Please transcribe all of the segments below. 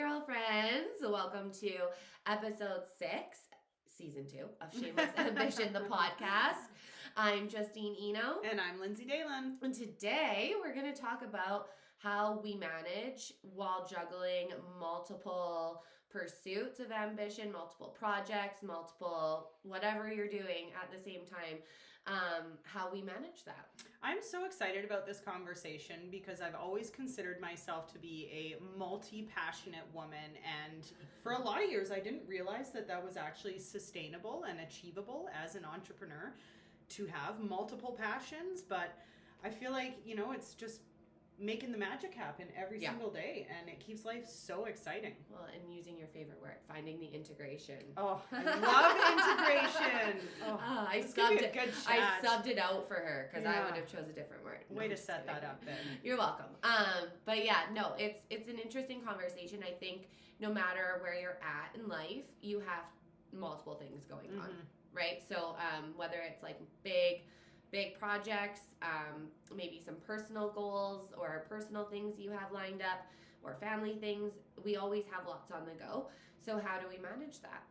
Girlfriends, welcome to episode 6, season 2 of Shameless Ambition, the podcast. I'm Justine Eno. And I'm Lynsey Justine. And today we're going to talk about how we manage while juggling multiple pursuits of ambition, multiple projects, multiple whatever you're doing at the same time, how we manage that. I'm so excited about this conversation because I've always considered myself to be a multi-passionate woman, and for a lot of years I didn't realize that was actually sustainable and achievable as an entrepreneur to have multiple passions. But I feel like, it's just making the magic happen every single day, and it keeps life so exciting. Well, and using your favorite word, finding the integration. Oh, I love integration. I subbed it out for her because I would have chose a different word. Way to set that up then. You're welcome. But yeah, no, it's an interesting conversation. I think no matter where you're at in life, you have multiple things going on, right? So whether it's like big projects, maybe some personal goals or personal things you have lined up or family things, we always have lots on the go. So how do we manage that?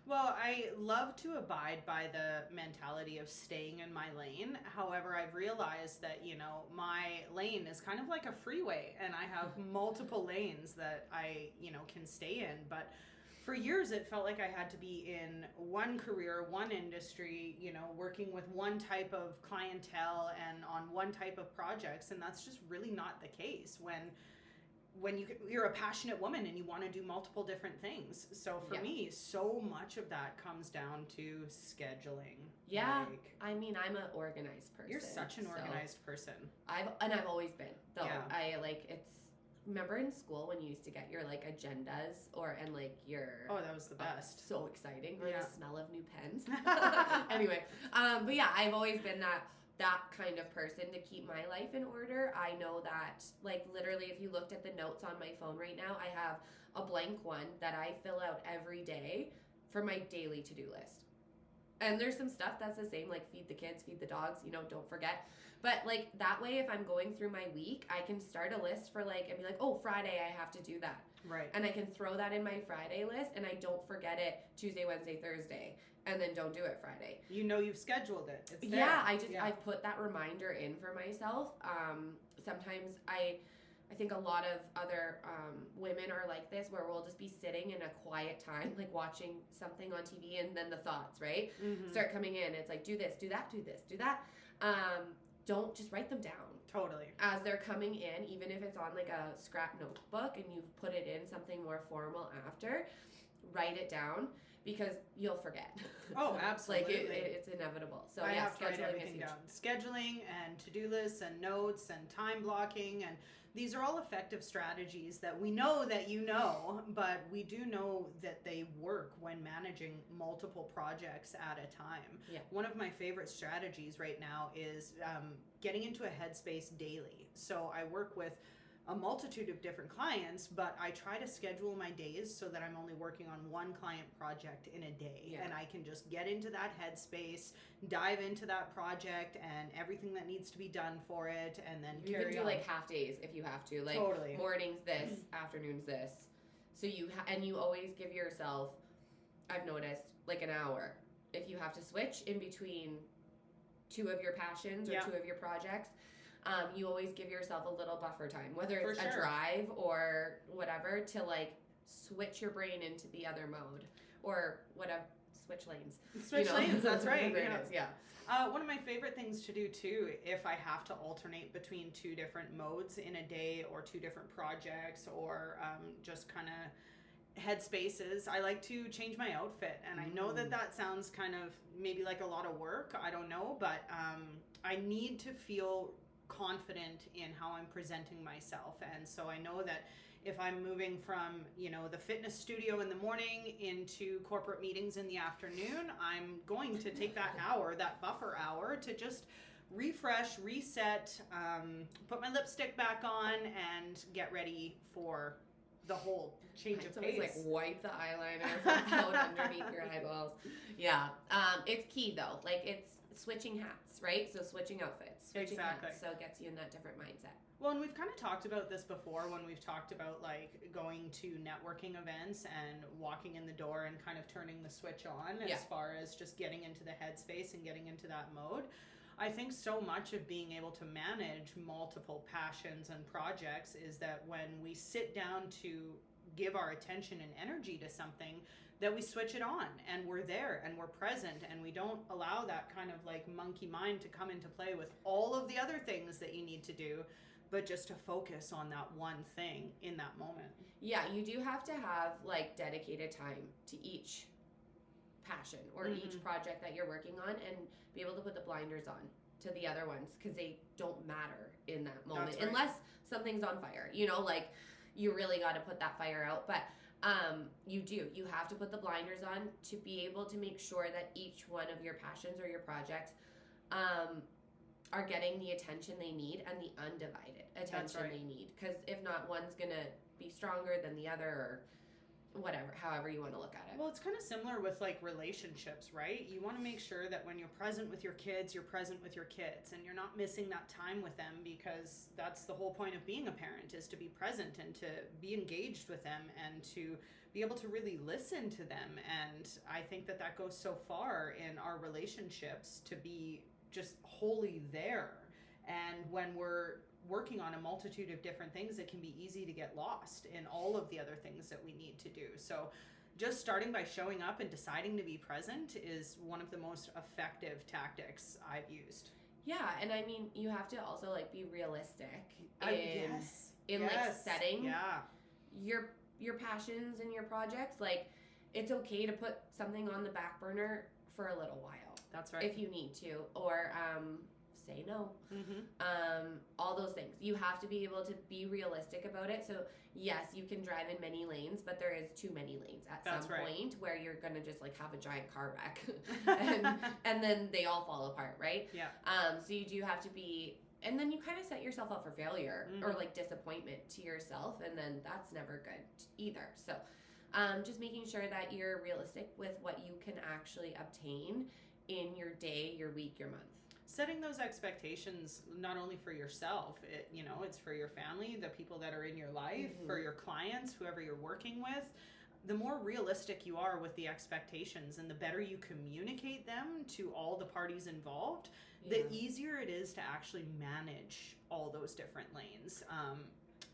Well, I love to abide by the mentality of staying in my lane. However, I've realized that, my lane is kind of like a freeway, and I have multiple lanes that I, can stay in. But for years, it felt like I had to be in one career, one industry, working with one type of clientele and on one type of projects. And that's just really not the case when you're a passionate woman and you want to do multiple different things. So for me, so much of that comes down to scheduling. Yeah. I'm an organized person. You're such an organized person. I've always been, though. Yeah. Remember in school when you used to get your agendas your that was the best. So exciting. Or the smell of new pens. Anyway, but yeah, I've always been that kind of person to keep my life in order. I know that literally if you looked at the notes on my phone right now, I have a blank one that I fill out every day for my daily to-do list. And there's some stuff that's the same, like feed the kids, feed the dogs, don't forget. But that way, if I'm going through my week, I can start a list for and be like, oh, Friday I have to do that. Right. And I can throw that in my Friday list, and I don't forget it Tuesday, Wednesday, Thursday, and then don't do it Friday. You've scheduled it. It's there. Yeah, I put that reminder in for myself. Sometimes I think a lot of other women are like this, where we'll just be sitting in a quiet time, watching something on TV, and then the thoughts, right, start coming in. It's like, do this, do that, do this, do that. Don't just write them down. Totally. As they're coming in, even if it's on a scrap notebook and you've put it in something more formal after, write it down because you'll forget. Oh, absolutely. It's inevitable. So I have to write scheduling everything down. Scheduling and to-do lists and notes and time blocking, and these are all effective strategies that we know that but we do know that they work when managing multiple projects at a time. Yeah. One of my favorite strategies right now is getting into a headspace daily. So I work with a multitude of different clients, but I try to schedule my days so that I'm only working on one client project in a day. Yeah. And I can just get into that headspace, dive into that project and everything that needs to be done for it, and then you can do half days if you have to. Totally. Mornings this, afternoons this. So you always give yourself, I've noticed, an hour. If you have to switch in between two of your passions or two of your projects, you always give yourself a little buffer time, whether it's a drive or whatever, to switch your brain into the other mode or whatever. Switch lanes. Lanes, that's right. Yeah. One of my favorite things to do too, if I have to alternate between two different modes in a day or two different projects or just kind of headspaces, I like to change my outfit. And I know that sounds kind of maybe like a lot of work. I don't know, but I need to feel confident in how I'm presenting myself. And so I know that if I'm moving from, the fitness studio in the morning into corporate meetings in the afternoon, I'm going to take that hour, that buffer hour, to just refresh, reset, put my lipstick back on, and get ready for the whole change of pace. Always wipe the eyeliner out underneath your eyeballs. Yeah. It's key though. switching hats, right? So switching outfits, switching Exactly. hats, so it gets you in that different mindset. Well, and we've kind of talked about this before when we've talked about like going to networking events and walking in the door and kind of turning the switch on as far as just getting into the headspace and getting into that mode. I think so much of being able to manage multiple passions and projects is that when we sit down to give our attention and energy to something, that we switch it on and we're there and we're present, and we don't allow that kind of like monkey mind to come into play with all of the other things that you need to do, but just to focus on that one thing in that moment. Yeah, you do have to have like dedicated time to each passion or each project that you're working on, and be able to put the blinders on to the other ones, because they don't matter in that moment. That's right. Unless something's on fire, you know, like you really got to put that fire out. But you have to put the blinders on to be able to make sure that each one of your passions or your projects are getting the attention they need and the undivided attention they need. Because if not, one's gonna be stronger than the other, or whatever, however you want to look at it. Well, it's kind of similar with like relationships, right? You want to make sure that when you're present with your kids, you're present with your kids, and you're not missing that time with them, because that's the whole point of being a parent, is to be present and to be engaged with them and to be able to really listen to them. And I think that that goes so far in our relationships, to be just wholly there. And when we're working on a multitude of different things, it can be easy to get lost in all of the other things that we need to do. So just starting by showing up and deciding to be present is one of the most effective tactics I've used. Yeah, and I mean, you have to also like be realistic in like setting your passions and your projects. Like, it's okay to put something on the back burner for a little while. That's right. If you need to, or say no. All those things. You have to be able to be realistic about it. So yes, you can drive in many lanes, but there is too many lanes at some point where you're gonna just like have a giant car wreck, and then they all fall apart, right? Yeah. So you do have to be, and then you kind of set yourself up for failure or like disappointment to yourself, and then that's never good either. So just making sure that you're realistic with what you can actually obtain in your day, your week, your month. Setting those expectations not only for yourself, it's for your family, the people that are in your life, for your clients, whoever you're working with. The more realistic you are with the expectations and the better you communicate them to all the parties involved, the easier it is to actually manage all those different lanes.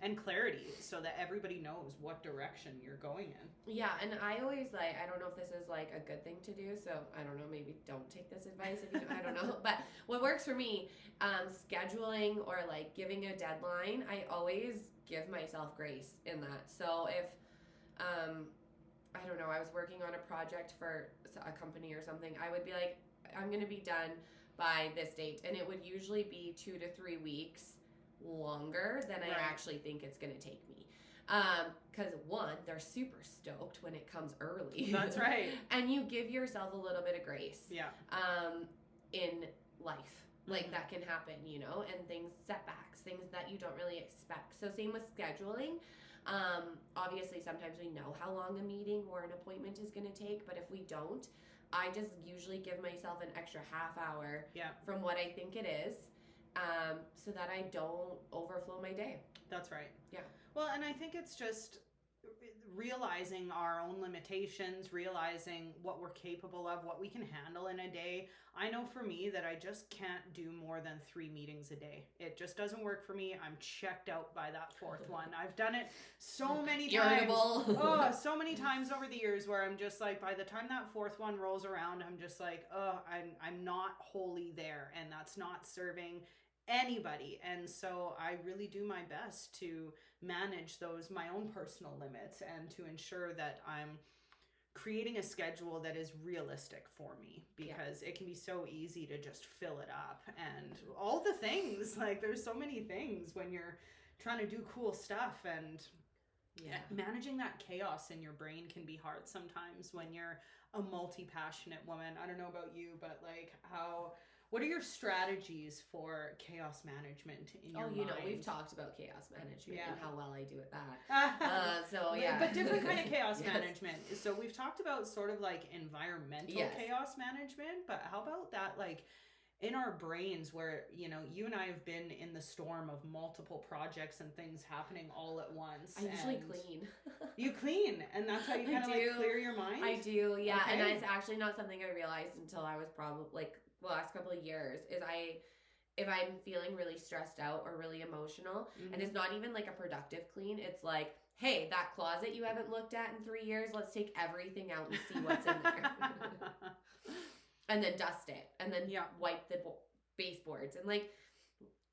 And clarity, so that everybody knows what direction you're going in. Yeah, and I always I don't know if this is like a good thing to do, so I don't know, maybe don't take this advice if you I don't know. But what works for me, scheduling or like giving a deadline, I always give myself grace in that. So if I don't know, I was working on a project for a company or something, I would be like, I'm gonna be done by this date, and it would usually be 2 to 3 weeks longer than I actually think it's going to take me. Because one, they're super stoked when it comes early. That's right. And you give yourself a little bit of grace. Yeah. In life. Like that can happen, and things, setbacks, things that you don't really expect. So same with scheduling. Obviously sometimes we know how long a meeting or an appointment is going to take, but if we don't, I just usually give myself an extra half hour from what I think it is. So that I don't overflow my day. That's right. Yeah. Well, and I think it's just realizing our own limitations, realizing what we're capable of, what we can handle in a day. I know for me that I just can't do more than 3 meetings a day. It just doesn't work for me. I'm checked out by that 4th one. I've done it so many times. So many times over the years where I'm just like, by the time that 4th one rolls around, I'm just like, I'm not wholly there, and that's not serving anybody. And so I really do my best to manage my own personal limits and to ensure that I'm creating a schedule that is realistic for me, because it can be so easy to just fill it up. And all the things, like there's so many things when you're trying to do cool stuff, and managing that chaos in your brain can be hard sometimes when you're a multi-passionate woman. I don't know about you, but like what are your strategies for chaos management in your mind? We've talked about chaos management and how well I do at that. But different kind of chaos management. So we've talked about sort of like environmental chaos management, but how about that like in our brains where, you know, you and I have been in the storm of multiple projects and things happening all at once. I usually clean. You clean, and that's how you kind of like clear your mind? I do, yeah. Okay. And it's actually not something I realized until I was probably like the last couple of years is if I'm feeling really stressed out or really emotional, and it's not even like a productive clean, it's like, hey, that closet you haven't looked at in 3 years, let's take everything out and see what's in there. And then dust it, and then wipe the baseboards, and like,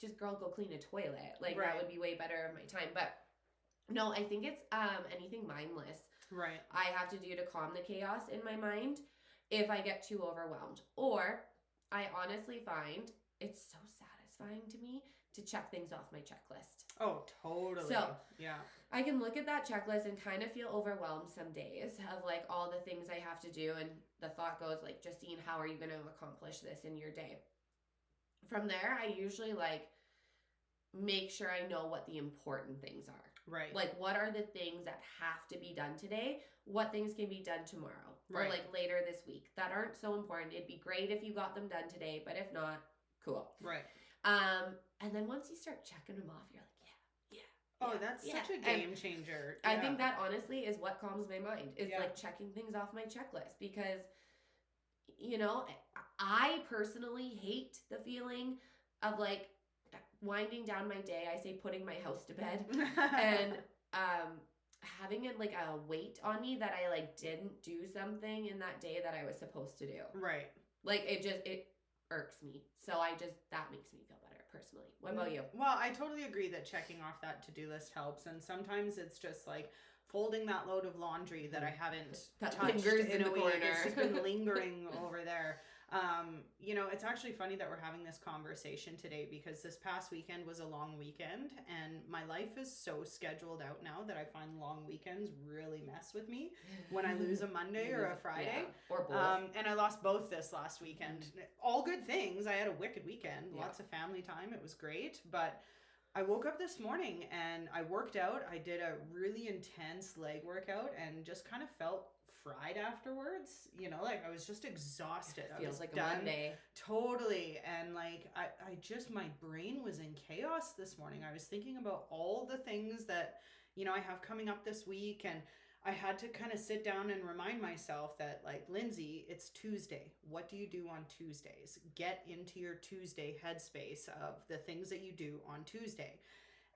just girl, go clean a toilet. Like that would be way better of my time. But no, I think it's anything mindless. Right. I have to do to calm the chaos in my mind if I get too overwhelmed. Or I honestly find it's so satisfying to me to check things off my checklist. Oh, totally. So, yeah. I can look at that checklist and kind of feel overwhelmed some days of like all the things I have to do, and the thought goes like, Justine, how are you going to accomplish this in your day? From there, I usually like make sure I know what the important things are. Right. Like, what are the things that have to be done today? What things can be done tomorrow? Or like later this week that aren't so important? It'd be great if you got them done today, but if not, cool. Right. And then once you start checking them off, you're like, oh, that's such a game changer. I think that honestly is what calms my mind, is like checking things off my checklist, because, you know, I personally hate the feeling of like winding down my day. I say putting my house to bed and having it like a weight on me that I like didn't do something in that day that I was supposed to do. Right. Like it irks me. So that makes me feel better personally. What about you? Well, I totally agree that checking off that to-do list helps, and sometimes it's just like folding that load of laundry that I haven't touched lingers in the corner. It's just been lingering over there. You know, it's actually funny that we're having this conversation today, because this past weekend was a long weekend, and my life is so scheduled out now that I find long weekends really mess with me when I lose a Monday or a Friday. Or both. And I lost both this last weekend. All good things. I had a wicked weekend, lots of family time. It was great, but I woke up this morning and I worked out. I did a really intense leg workout and just kind of felt fried afterwards. You know, like I was just exhausted. Feels like done. A Monday. Totally. And like I just, my brain was in chaos this morning. I was thinking about all the things that, you know, I have coming up this week, and I had to kind of sit down and remind myself that, like, Lynsey, it's Tuesday. What do you do on Tuesdays? Get into your Tuesday headspace of the things that you do on Tuesday.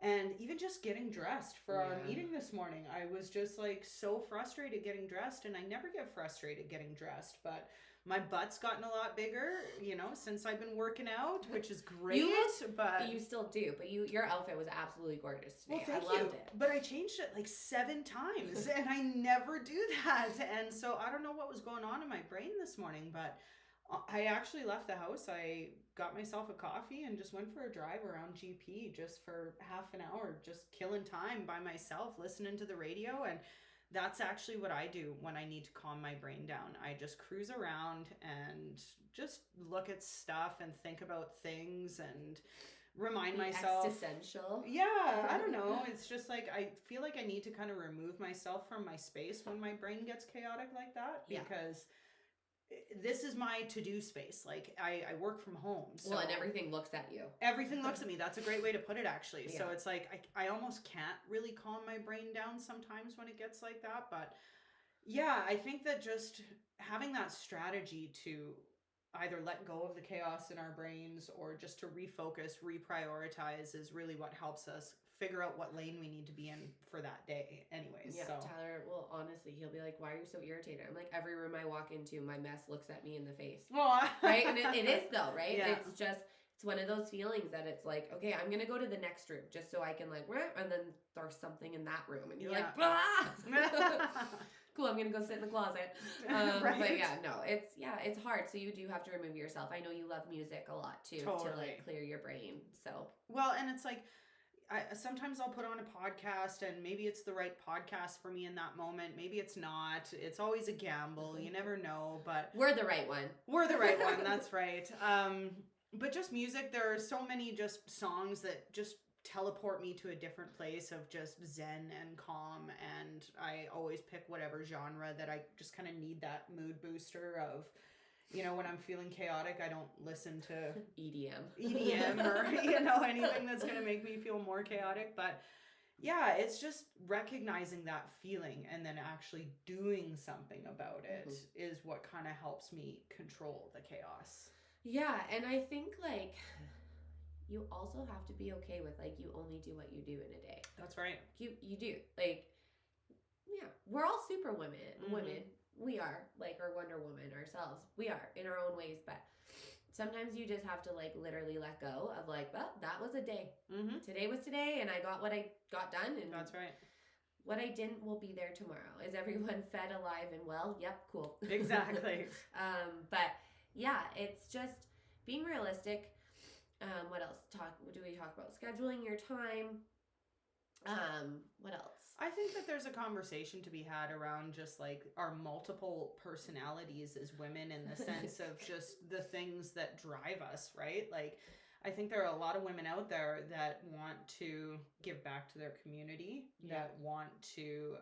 And even just getting dressed for our meeting this morning, I was just like so frustrated getting dressed, and I never get frustrated getting dressed, but my butt's gotten a lot bigger, you know, since I've been working out, which is great. You still do, but your outfit was absolutely gorgeous today. Well, thank you. But I changed it like 7 times, and I never do that. And so I don't know what was going on in my brain this morning, but I actually left the house. I got myself a coffee and just went for a drive around GP just for half an hour, just killing time by myself, listening to the radio. And that's actually what I do when I need to calm my brain down. I just cruise around and just look at stuff and think about things and remind myself. Existential. Yeah, I don't know. It's just like I feel like I need to kind of remove myself from my space when my brain gets chaotic like that, because this is my to-do space. Like I work from home. So well, and everything looks at you. Everything looks at me. That's a great way to put it, actually. Yeah. So it's like I almost can't really calm my brain down sometimes when it gets like that. But yeah, I think that just having that strategy to either let go of the chaos in our brains or just to refocus, reprioritize is really what helps us figure out what lane we need to be in for that day anyways. Yeah, so. Tyler, well, honestly, he'll be like, why are you so irritated? I'm like, every room I walk into, my mess looks at me in the face. Right? And it is though, right? Yeah. It's one of those feelings that it's like, okay, I'm going to go to the next room just so I can like, and then there's something in that room and you're like, cool, I'm going to go sit in the closet. Right. But yeah, no, it's hard. So you do have to remove yourself. I know you love music a lot too, to like clear your brain. So. Well, and it's like, sometimes I'll put on a podcast and maybe it's the right podcast for me in that moment. Maybe it's not. It's always a gamble. You never know, but we're the right one. We're the right one. That's right. But just music, there are so many just songs that just teleport me to a different place of just zen and calm. And I always pick whatever genre that I just kind of need that mood booster of, You know, when I'm feeling chaotic, I don't listen to EDM or, you know, anything that's going to make me feel more chaotic. But yeah, it's just recognizing that feeling and then actually doing something about it is what kind of helps me control the chaos. Yeah, and I think like you also have to be okay with like you only do what you do in a day. That's right. You do. Like, yeah, we're all super women. We are, like, or Wonder Woman ourselves. We are in our own ways, but sometimes you just have to like literally let go of like, well, that was a day. Today was today, and I got what I got done, and that's right. What I didn't will be there tomorrow. Is everyone fed, alive, and well? Yep, cool. Exactly. But yeah, it's just being realistic. What else? Do we talk about scheduling your time? What else? I think that there's a conversation to be had around just like our multiple personalities as women, in the sense of just the things that drive us, right? Like, I think there are a lot of women out there that want to give back to their community, that want to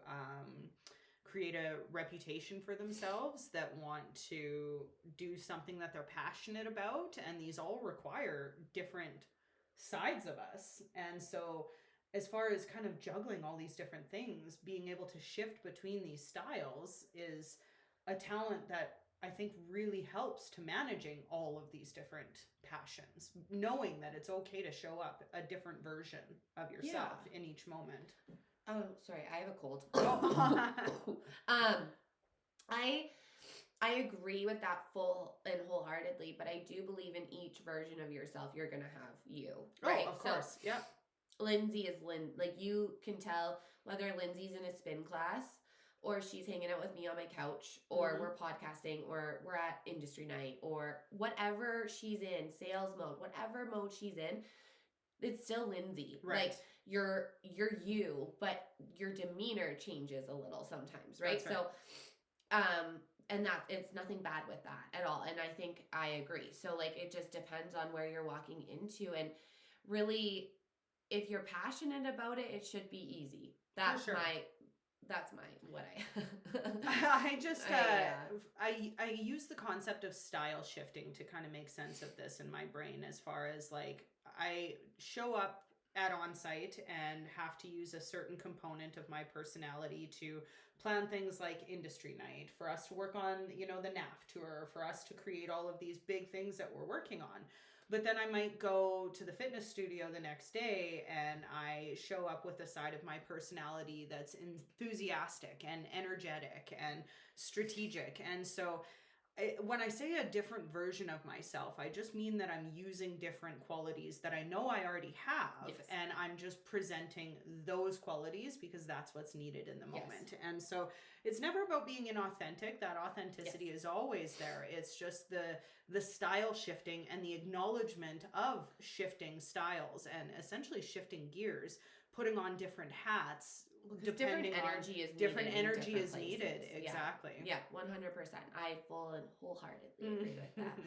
create a reputation for themselves, that want to do something that they're passionate about. And these all require different sides of us. And so as far as kind of juggling all these different things, being able to shift between these styles is a talent that I think really helps to managing all of these different passions, knowing that it's okay to show up a different version of yourself in each moment. Oh, sorry, I have a cold. I agree with that full and wholeheartedly, but I do believe in each version of yourself, you're gonna have you, right? Oh, of course, yeah. Lynsey is like, you can tell whether Lynsey's in a spin class or she's hanging out with me on my couch, or we're podcasting, or we're at industry night, or whatever she's in, sales mode, whatever mode she's in, it's still Lynsey. Right. Like, you're you, but your demeanor changes a little sometimes, right? That's right. So, and that, it's nothing bad with that at all. And I think I agree. So like, it just depends on where you're walking into, and really, if you're passionate about it, it should be easy. That's what I just I use the concept of style shifting to kind of make sense of this in my brain, as far as like, I show up at on-site and have to use a certain component of my personality to plan things like industry night, for us to work on, you know, the NAF tour, for us to create all of these big things that we're working on. But then I might go to the fitness studio the next day and I show up with a side of my personality that's enthusiastic and energetic and strategic. And so when I say a different version of myself, I just mean that I'm using different qualities that I know I already have, and I'm just presenting those qualities because that's what's needed in the moment. And so it's never about being inauthentic. That authenticity is always there. It's just the style shifting and the acknowledgement of shifting styles and essentially shifting gears, putting on different hats. Different energy is needed. Different energy is needed. Exactly. Yeah, 100%. I full and wholeheartedly agree with that.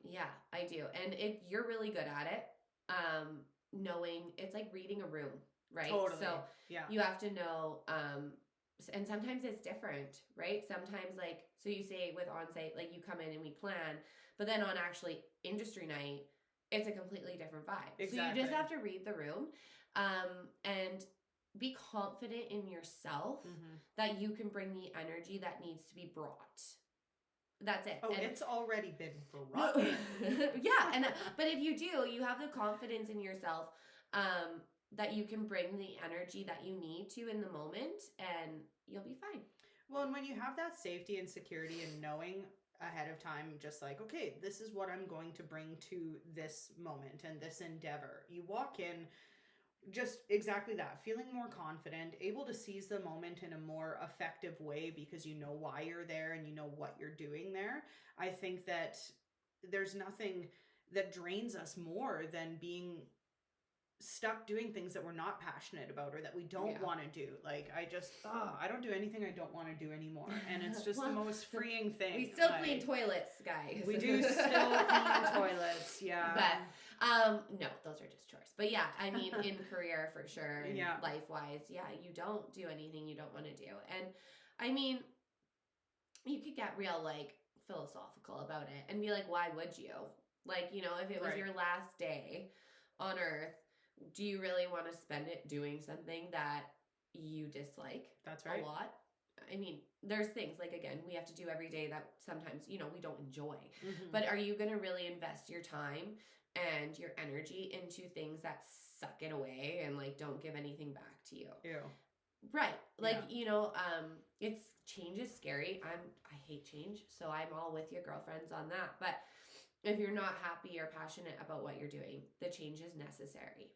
Yeah, I do. And you're really good at it. Knowing, it's like reading a room, right? Totally. So you have to know, and sometimes it's different, right? Sometimes, like, so you say with on-site, like, you come in and we plan, but then on actually industry night, it's a completely different vibe. Exactly. So you just have to read the room, and be confident in yourself that you can bring the energy that needs to be brought. That's it. Oh, and it's already been brought. Yeah, but if you do, you have the confidence in yourself that you can bring the energy that you need to in the moment, and you'll be fine. Well, and when you have that safety and security and knowing ahead of time, just like, okay, this is what I'm going to bring to this moment and this endeavor, you walk in just exactly that, feeling more confident, able to seize the moment in a more effective way because you know why you're there and you know what you're doing there. I think that there's nothing that drains us more than being stuck doing things that we're not passionate about or that we don't want to do. Like, I don't do anything I don't want to do anymore. And it's just the most freeing thing. We still clean toilets, guys. We do still clean toilets, But, no, those are just chores. But yeah, I mean, in career for sure, and life-wise, you don't do anything you don't want to do. And I mean, you could get real, like, philosophical about it and be like, why would you? Like, you know, if it was Right. your last day on earth, do you really want to spend it doing something that you dislike That's right. a lot? I mean, there's things like, again, we have to do every day that sometimes, you know, we don't enjoy. Mm-hmm. But are you going to really invest your time and your energy into things that suck it away and like don't give anything back to you? Ew. Right. Like, Yeah. you know, it's change is scary. I hate change, so I'm all with your girlfriends on that. But if you're not happy or passionate about what you're doing, the change is necessary.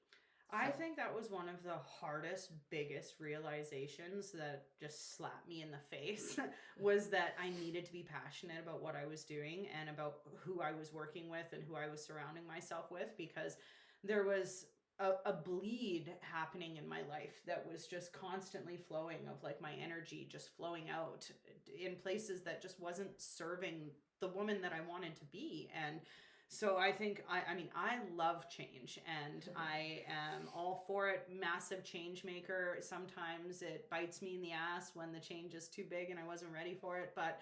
I think that was one of the hardest, biggest realizations that just slapped me in the face was that I needed to be passionate about what I was doing and about who I was working with and who I was surrounding myself with, because there was a bleed happening in my life that was just constantly flowing, of like my energy just flowing out in places that just wasn't serving the woman that I wanted to be. And so I think, I mean, I love change and I am all for it. Massive change maker. Sometimes it bites me in the ass when the change is too big and I wasn't ready for it, but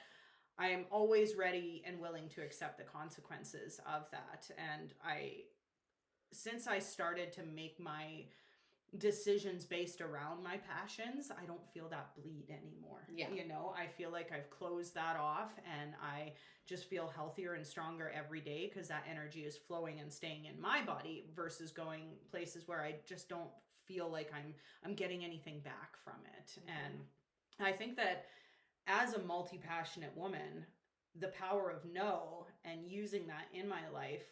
I am always ready and willing to accept the consequences of that. And since I started to make my decisions based around my passions, I don't feel that bleed anymore. Yeah. You know, I feel like I've closed that off and I just feel healthier and stronger every day because that energy is flowing and staying in my body versus going places where I just don't feel like I'm getting anything back from it. Mm-hmm. And I think that as a multi-passionate woman, the power of no and using that in my life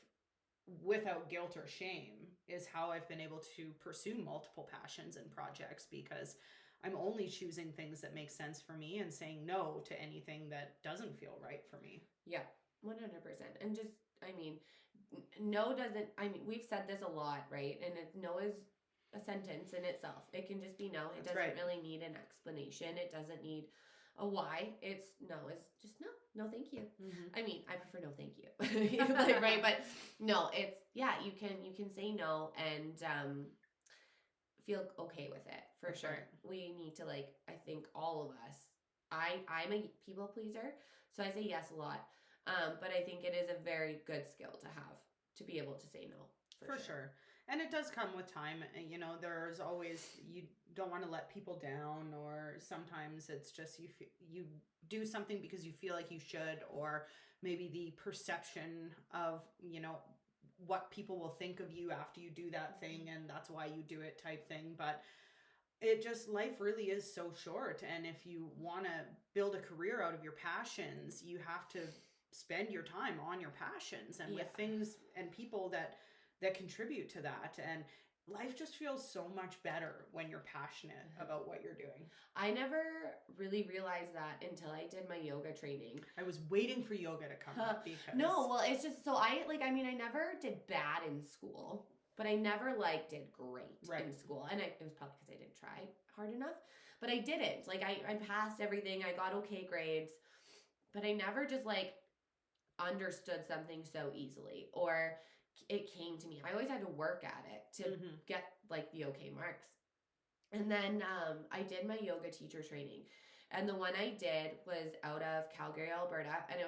without guilt or shame is how I've been able to pursue multiple passions and projects, because I'm only choosing things that make sense for me and saying no to anything that doesn't feel right for me. Yeah, 100%. And just, I mean, no doesn't, I mean, we've said this a lot, right? And no is a sentence in itself. It can just be no. It That's doesn't right. really need an explanation. It doesn't need a why. It's no, it's just no. No, thank you. Mm-hmm. I mean, I prefer no, thank you. Like, right? But no, it's, yeah, you can say no and feel okay with it for That's sure. right. We need to, like, I think all of us, I'm a people pleaser, so I say yes a lot. But I think it is a very good skill to have, to be able to say no. For sure. And it does come with time. You know, there's always, you don't want to let people down, or sometimes it's just you do something because you feel like you should, or maybe the perception of, you know, what people will think of you after you do that thing and that's why you do it type thing. But it just, life really is so short. And if you want to build a career out of your passions, you have to spend your time on your passions and with things and people that contribute to that. And life just feels so much better when you're passionate about what you're doing. I never really realized that until I did my yoga training. I was waiting for yoga to come up because... No, well, it's just, so I never did bad in school, but I never like did great in school. And it was probably because I didn't try hard enough, but I didn't. Like I passed everything. I got okay grades, but I never just like understood something so easily, or it came to me. I always had to work at it to get like the okay marks. And then I did my yoga teacher training. And the one I did was out of Calgary, Alberta, and it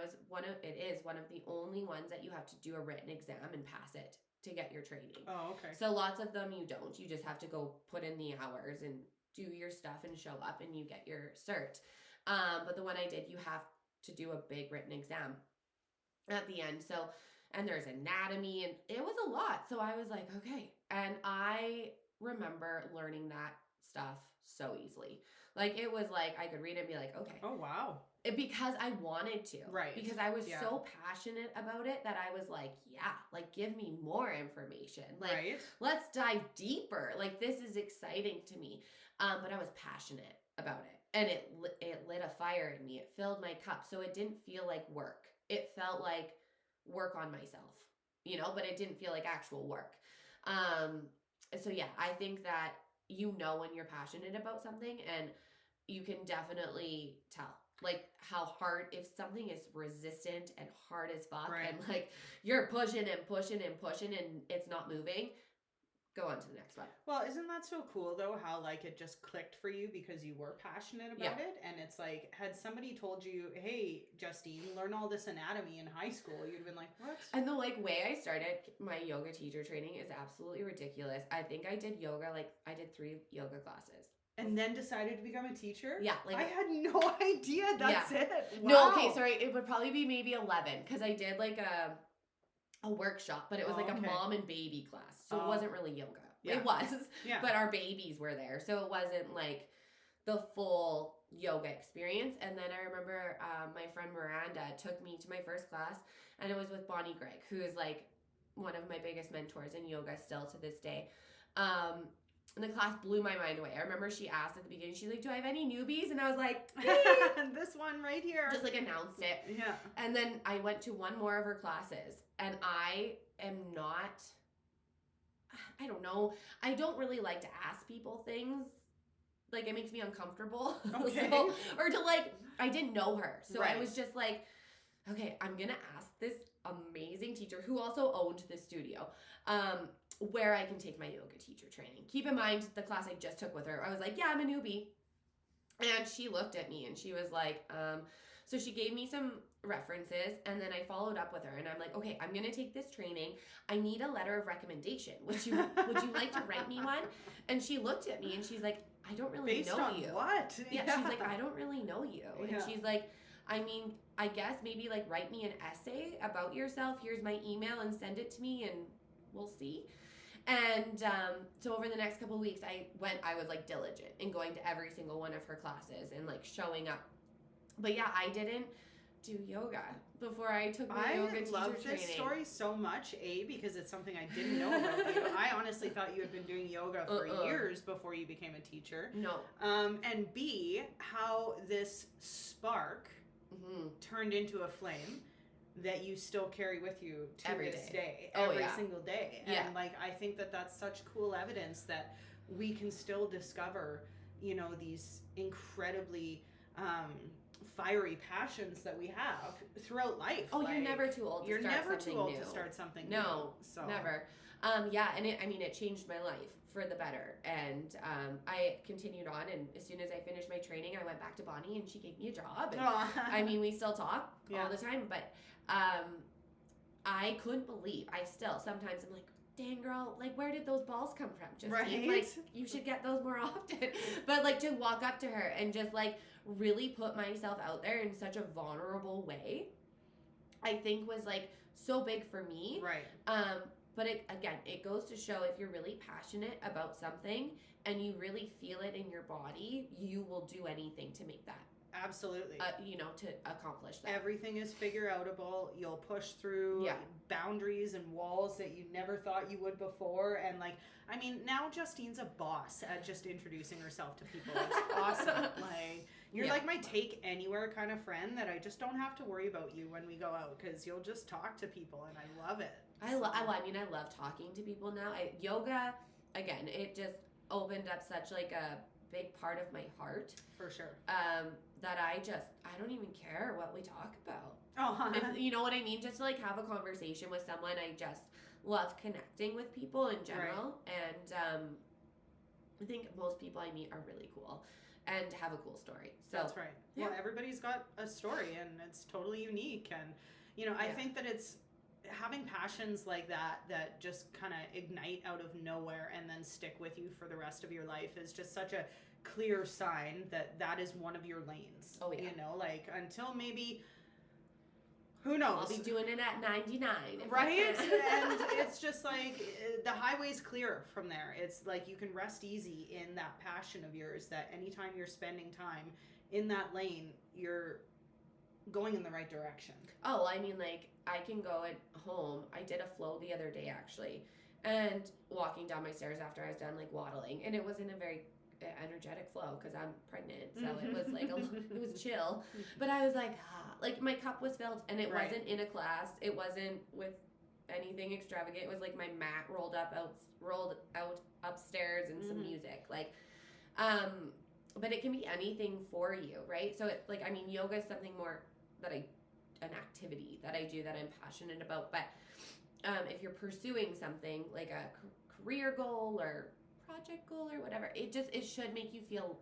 is one of the only ones that you have to do a written exam and pass it to get your training. Oh, okay. So lots of them you don't. You just have to go put in the hours and do your stuff and show up and you get your cert. But the one I did, you have to do a big written exam at the end. So, and there's anatomy and it was a lot. So I was like, okay. And I remember learning that stuff so easily. Like it was like I could read it and be like, okay. Oh, wow. Because I wanted to. Right. Because I was so passionate about it that I was like, yeah, like give me more information. Like let's dive deeper. Like this is exciting to me. But I was passionate about it. And it lit a fire in me. It filled my cup. So it didn't feel like work. It felt like work on myself, you know, but it didn't feel like actual work. So yeah, I think that you know when you're passionate about something, and you can definitely tell like how hard, if something is resistant and hard as fuck and like you're pushing and pushing and pushing and it's not moving, go on to the next one. Well, isn't that so cool though, how like it just clicked for you because you were passionate about it? And it's like, had somebody told you, hey, Justine, learn all this anatomy in high school, you'd have been like, what? And the like way I started my yoga teacher training is absolutely ridiculous. I think I did yoga, like I did 3 yoga classes. And then decided to become a teacher? Yeah. Like I had no idea that's it. Wow. No, okay, sorry. It would probably be maybe 11 because I did like a workshop, but it was like a mom and baby class. So it wasn't really yoga. Yeah. It was, but our babies were there. So it wasn't like the full yoga experience. And then I remember my friend Miranda took me to my first class, and it was with Bonnie Gregg, who is like one of my biggest mentors in yoga still to this day. And the class blew my mind away. I remember she asked at the beginning, she's like, do I have any newbies? And I was like, hey. This one right here. Just like announced it. Yeah. And then I went to one more of her classes, and I am not, I don't know. I don't really like to ask people things. Like, it makes me uncomfortable. Okay. Or to like, I didn't know her. So right. I was just like, okay, I'm going to ask this amazing teacher who also owned the studio, where I can take my yoga teacher training. Keep in mind, the class I just took with her, I was like, yeah, I'm a newbie. And she looked at me and she was like, so she gave me some references, and then I followed up with her, and I'm like, okay, I'm going to take this training. I need a letter of recommendation. Would you like to write me one? And she looked at me and she's like, I don't really Based know on you. What? Yeah, she's like, I don't really know you. And she's like, I mean, I guess maybe like write me an essay about yourself. Here's my email and send it to me and we'll see. And so over the next couple of weeks, I was like diligent in going to every single one of her classes and like showing up. But yeah, I didn't do yoga before I took my yoga teacher training. I love this story so much, A, because it's something I didn't know about you. I honestly thought you had been doing yoga for years before you became a teacher. No. And B, how this spark turned into a flame that you still carry with you to every day. Every single day. And like, I think that that's such cool evidence that we can still discover, you know, these incredibly fiery passions that we have throughout life. Oh, like, you're never too old to you're start never something too old new. To start something no, new. So never. Yeah, and it changed my life for the better. And I continued on, and as soon as I finished my training, I went back to Bonnie, and she gave me a job. And I mean, we still talk all the time, but I couldn't believe. I still sometimes I'm like, dang girl, like where did those balls come from? Just like you should get those more often. But like to walk up to her and just like really put myself out there in such a vulnerable way, I think was like so big for me. Right. But it goes to show if you're really passionate about something and you really feel it in your body, you will do anything to make that. Absolutely. To accomplish that. Everything is figure outable. You'll push through boundaries and walls that you never thought you would before. And like, I mean, now Justine's a boss at just introducing herself to people. It's awesome. Like, you're like my take anywhere kind of friend that I just don't have to worry about you when we go out because you'll just talk to people and I love it. I love talking to people now. Yoga, again, it just opened up such like a big part of my heart. For sure. That I don't even care what we talk about. Oh, if, you know what I mean? Just to like have a conversation with someone. I just love connecting with people in general. Right. And I think most people I meet are really cool and have a cool story. So that's right. Yeah. Well, everybody's got a story and it's totally unique. And, I think that it's having passions like that just kind of ignite out of nowhere and then stick with you for the rest of your life is just such a clear sign that is one of your lanes. Oh yeah. Like until maybe, who knows? I'll be doing it at 99. Right? And it's just like the highway's clear from there. It's like you can rest easy in that passion of yours that anytime you're spending time in that lane, you're going in the right direction. Oh, I mean, like, I can go at home. I did a flow the other day, actually, and walking down my stairs after I was done, like, waddling, and it was in a very energetic flow because I'm pregnant, so it was, like, it was chill, but I was like, like, my cup was filled, and it wasn't in a class. It wasn't with anything extravagant. It was, like, my mat rolled out upstairs and some music, like, but it can be anything for you, right? So it's like, I mean, yoga is something more that an activity that I do that I'm passionate about. But if you're pursuing something like a career goal or project goal or whatever. It should make you feel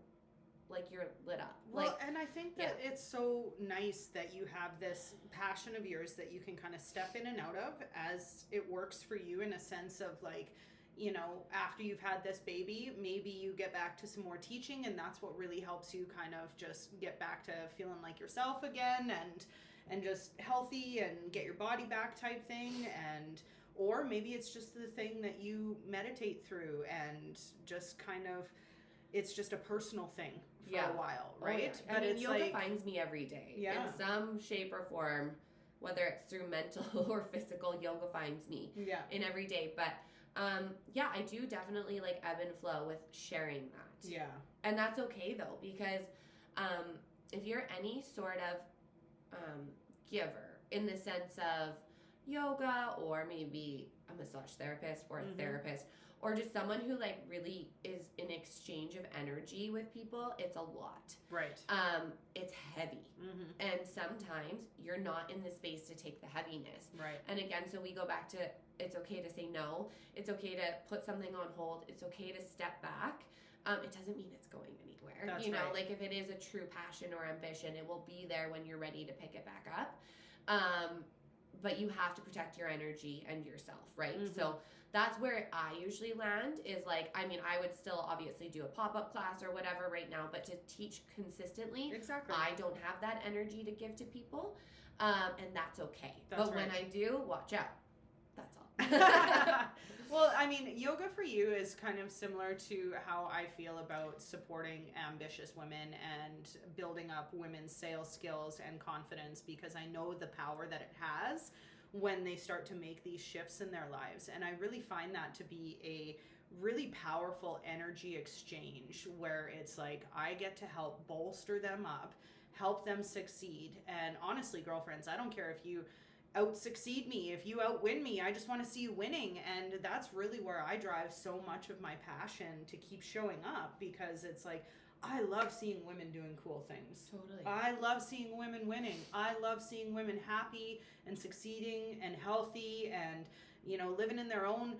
like you're lit up. Well, Like, and I think that it's so nice that you have this passion of yours that you can kind of step in and out of as it works for you, in a sense of like, you know, after you've had this baby, maybe you get back to some more teaching, and that's what really helps you kind of just get back to feeling like yourself again, and just healthy and get your body back type thing. And or maybe it's just the thing that you meditate through and just kind of, it's just a personal thing for a while, right? But I mean, yoga finds me every day in some shape or form, whether it's through mental or physical. Yoga finds me in every day. But I do definitely like ebb and flow with sharing that. Yeah. And that's okay though, because if you're any sort of giver in the sense of yoga, or maybe a massage therapist or a therapist, or just someone who like really is in exchange of energy with people, it's a lot. Right. It's heavy. And sometimes you're not in the space to take the heaviness. Right. And again, so we go back to, it's okay to say no. It's okay to put something on hold. It's okay to step back. It doesn't mean it's going anywhere. That's you know, right. like if it is a true passion or ambition, it will be there when you're ready to pick it back up. But you have to protect your energy and yourself, right? So that's where I usually land, is like, I mean, I would still obviously do a pop-up class or whatever right now, but to teach consistently, I don't have that energy to give to people, and that's okay. But when I do, watch out. That's all. Well, I mean, yoga for you is kind of similar to how I feel about supporting ambitious women and building up women's sales skills and confidence, because I know the power that it has when they start to make these shifts in their lives. And I really find that to be a really powerful energy exchange, where it's like I get to help bolster them up, help them succeed. And honestly, girlfriends, I don't care if you out succeed me, if you outwin me, I just want to see you winning. And that's really where I drive so much of my passion to keep showing up, because it's like, I love seeing women doing cool things. Totally. I love seeing women winning. I love seeing women happy and succeeding and healthy and, you know, living in their own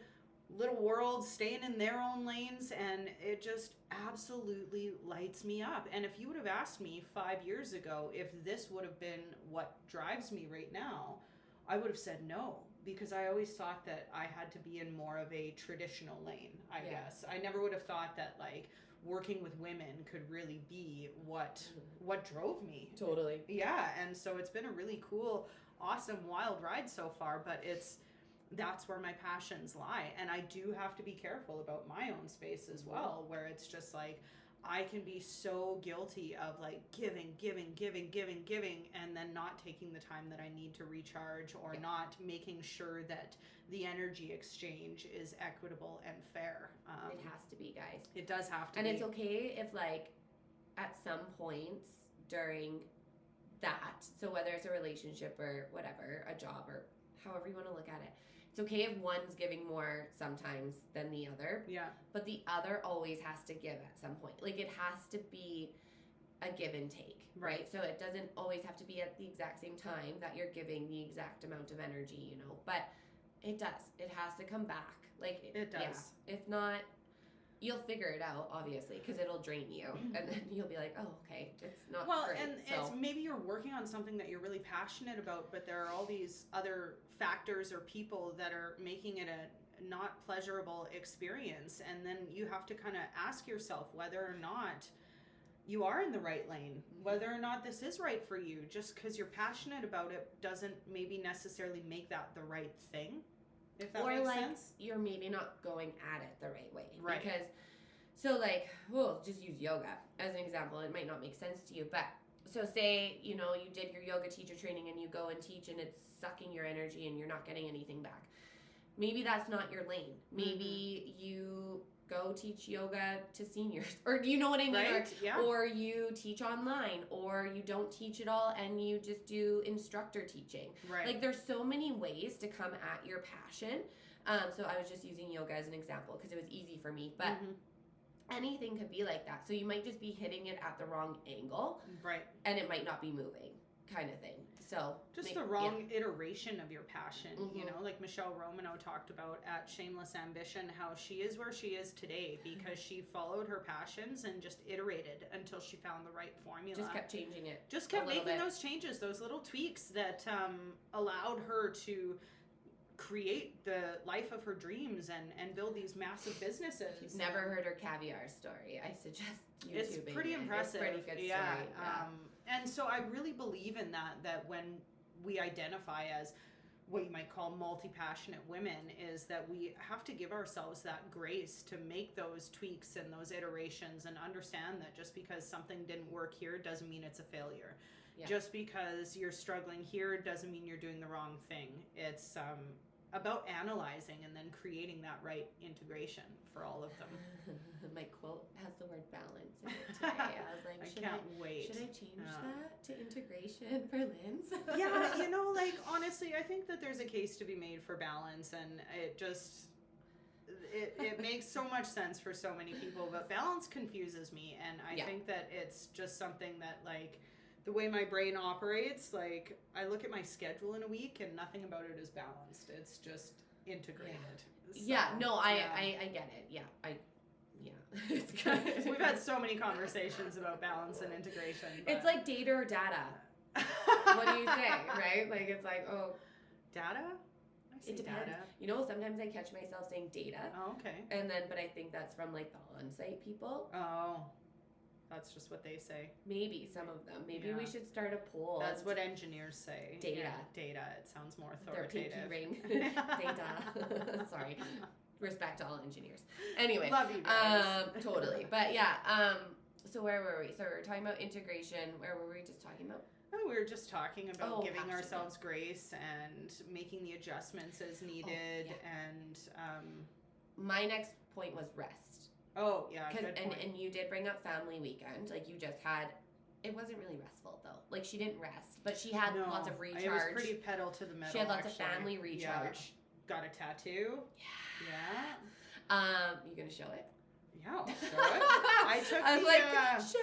little world, staying in their own lanes, and it just absolutely lights me up. And if you would have asked me 5 years ago if this would have been what drives me right now, I would have said no, because I always thought that I had to be in more of a traditional lane, I guess. I never would have thought that like working with women could really be what drove me. Totally. Yeah, and so it's been a really cool, awesome, wild ride so far, but that's where my passions lie. And I do have to be careful about my own space as well, where it's just like I can be so guilty of like giving, and then not taking the time that I need to recharge, or not making sure that the energy exchange is equitable and fair. It has to be, guys. It does have to be. And it's okay if like at some points during that, so whether it's a relationship or whatever, a job or however you want to look at it, it's okay if one's giving more sometimes than the other. Yeah. But the other always has to give at some point. Like it has to be a give and take, right? So it doesn't always have to be at the exact same time that you're giving the exact amount of energy, you know, but it does. It has to come back. Like it does. Yeah. If not, you'll figure it out, obviously, because it'll drain you, and then you'll be like, oh, okay, it's not great. And it's maybe you're working on something that you're really passionate about, but there are all these other factors or people that are making it a not pleasurable experience, and then you have to kind of ask yourself whether or not you are in the right lane, whether or not this is right for you. Just because you're passionate about it doesn't maybe necessarily make that the right thing. If that makes sense. You're maybe not going at it the right way. Right. Because, so like, we'll just use yoga as an example. It might not make sense to you, but so say, you know, you did your yoga teacher training and you go and teach and it's sucking your energy and you're not getting anything back. Maybe that's not your lane. Maybe you go teach yoga to seniors, or you know what I mean? Right. Or you teach online, or you don't teach at all and you just do instructor teaching. Right. Like there's so many ways to come at your passion. So I was just using yoga as an example because it was easy for me, but anything could be like that. So you might just be hitting it at the wrong angle. Right. And it might not be moving. kind of thing. So just the wrong iteration of your passion, you know, like Michelle Romanow talked about at Shameless Ambition, how she is where she is today because she followed her passions and just iterated until she found the right formula. Just kept changing it. Just kept making those changes, those little tweaks that allowed her to create the life of her dreams and build these massive businesses. If you've never heard her caviar story, I suggest YouTubing. It's pretty impressive. It's pretty good story. And so I really believe in that when we identify as what you might call multi-passionate women, is that we have to give ourselves that grace to make those tweaks and those iterations and understand that just because something didn't work here doesn't mean it's a failure. Yeah. Just because you're struggling here doesn't mean you're doing the wrong thing. It's about analyzing and then creating that right integration for all of them. My quote has the word balance in it today. I was like, should I change that to integration for Lynn's? Yeah, you know, like, honestly, I think that there's a case to be made for balance, and it just... It makes so much sense for so many people, but balance confuses me, and I think that it's just something that, like, the way my brain operates, like, I look at my schedule in a week and nothing about it is balanced. It's just integrated. Yeah, so, I get it. Yeah, it's good. We've had so many conversations about balance and integration. It's like data or data. What do you say, right? Like, it's like, oh. Data? It depends. Data. You know, sometimes I catch myself saying data. Oh, okay. But I think that's from, like, the on-site people. Oh. That's just what they say. Maybe some of them. Maybe we should start a poll. That's what engineers say. Data. Yeah, data. It sounds more authoritative. Their pinky ring. Data. Sorry. Respect to all engineers. Anyway. Love you guys. Totally. But yeah. So where were we? So we were talking about integration. Where were we just talking about? Oh, we were just talking about giving ourselves grace and making the adjustments as needed. And my next point was rest. Oh, yeah, good point. And you did bring up family weekend. Like, you just had... It wasn't really restful, though. Like, she didn't rest. But she had lots of recharge. It was pretty pedal to the metal, She had lots of family recharge. Yeah. Got a tattoo. Yeah. You gonna show it? Yeah, I'll show it. I took show